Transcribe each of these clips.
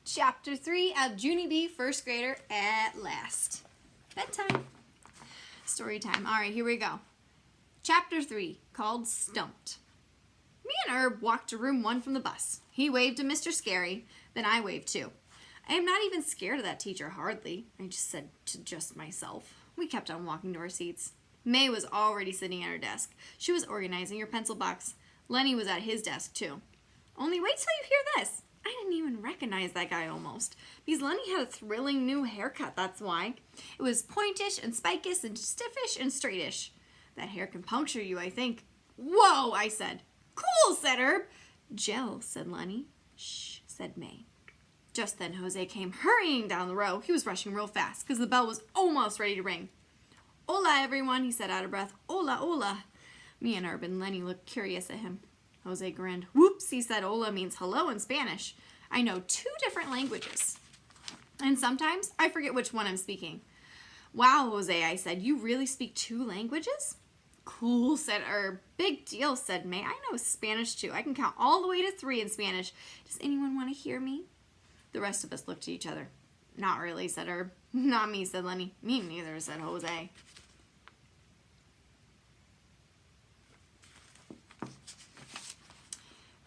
Chapter 3 of Junie B. First Grader at Last. Bedtime. Story time. Alright, here we go. Chapter 3, called Stumped. Me and Herb walked to room 1 from the bus. He waved to Mr. Scary, then I waved too. I am not even scared of that teacher, hardly, I just said to just myself. We kept on walking to our seats. May was already sitting at her desk. She was organizing her pencil box. Lenny was at his desk too. Only wait till you hear this. I didn't even recognize that guy almost, because Lenny had a thrilling new haircut, that's why. It was pointish and spikish and stiffish and straightish. That hair can puncture you, I think. Whoa, I said. Cool, said Herb. Gel, said Lenny. Shh, said May. Just then Jose came hurrying down the row. He was rushing real fast, because the bell was almost ready to ring. Hola, everyone, he said out of breath. Hola, hola. Me and Herb and Lenny looked curious at him. Jose grinned. Whoops, he said hola means hello in Spanish. I know 2 different languages. And sometimes I forget which one I'm speaking. Wow, Jose, I said, you really speak 2 languages? Cool, said Herb. Big deal, said May. I know Spanish too. I can count all the way to 3 in Spanish. Does anyone want to hear me? The rest of us looked at each other. Not really, said Herb. Not me, said Lenny. Me neither, said Jose.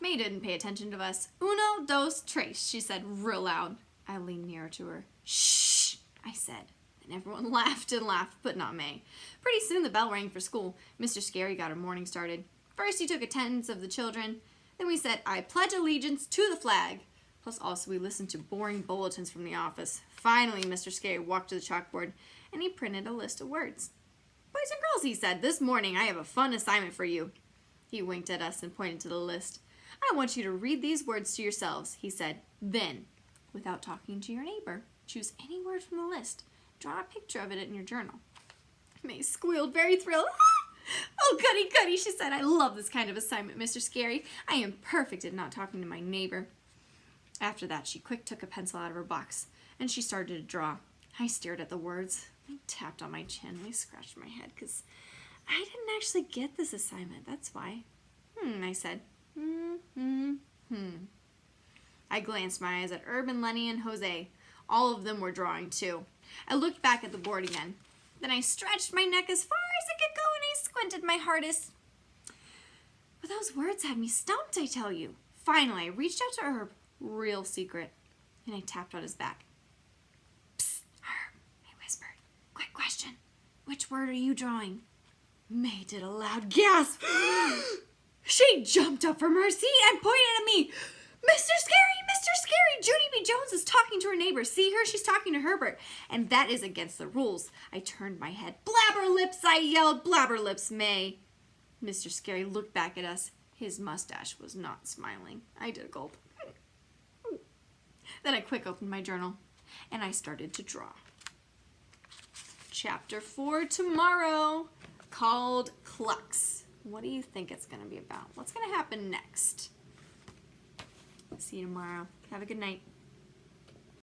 May didn't pay attention to us. Uno, dos, tres, she said real loud. I leaned nearer to her. Shh, I said. And everyone laughed and laughed, but not May. Pretty soon the bell rang for school. Mr. Scary got our morning started. First he took attendance of the children. Then we said, I pledge allegiance to the flag. Plus also we listened to boring bulletins from the office. Finally, Mr. Scary walked to the chalkboard and he printed a list of words. Boys and girls, he said, this morning I have a fun assignment for you. He winked at us and pointed to the list. I want you to read these words to yourselves, he said. Then, without talking to your neighbor, choose any word from the list. Draw a picture of it in your journal. May squealed, very thrilled. Oh, goody, goody, she said. I love this kind of assignment, Mr. Scary. I am perfect at not talking to my neighbor. After that, she quick took a pencil out of her box, and she started to draw. I stared at the words. I tapped on my chin. I scratched my head, because I didn't actually get this assignment. That's why. I said. I glanced my eyes at Herb and Lenny and Jose. All of them were drawing too. I looked back at the board again. Then I stretched my neck as far as I could go and I squinted my hardest. But those words had me stumped, I tell you. Finally, I reached out to Herb, real secret, and I tapped on his back. Psst, Herb, I whispered. Quick question. Which word are you drawing? May did a loud gasp. She jumped up from her seat and pointed at me. Mr. Scary, Junie B. Jones is talking to her neighbor. See her? She's talking to Herbert. And that is against the rules. I turned my head. Blabber lips, I yelled. Blabber lips, May. Mr. Scary looked back at us. His mustache was not smiling. I did a gulp. Then I quick opened my journal and I started to draw. Chapter 4 tomorrow, called Clucks. What do you think it's going to be about? What's going to happen next? See you tomorrow. Have a good night.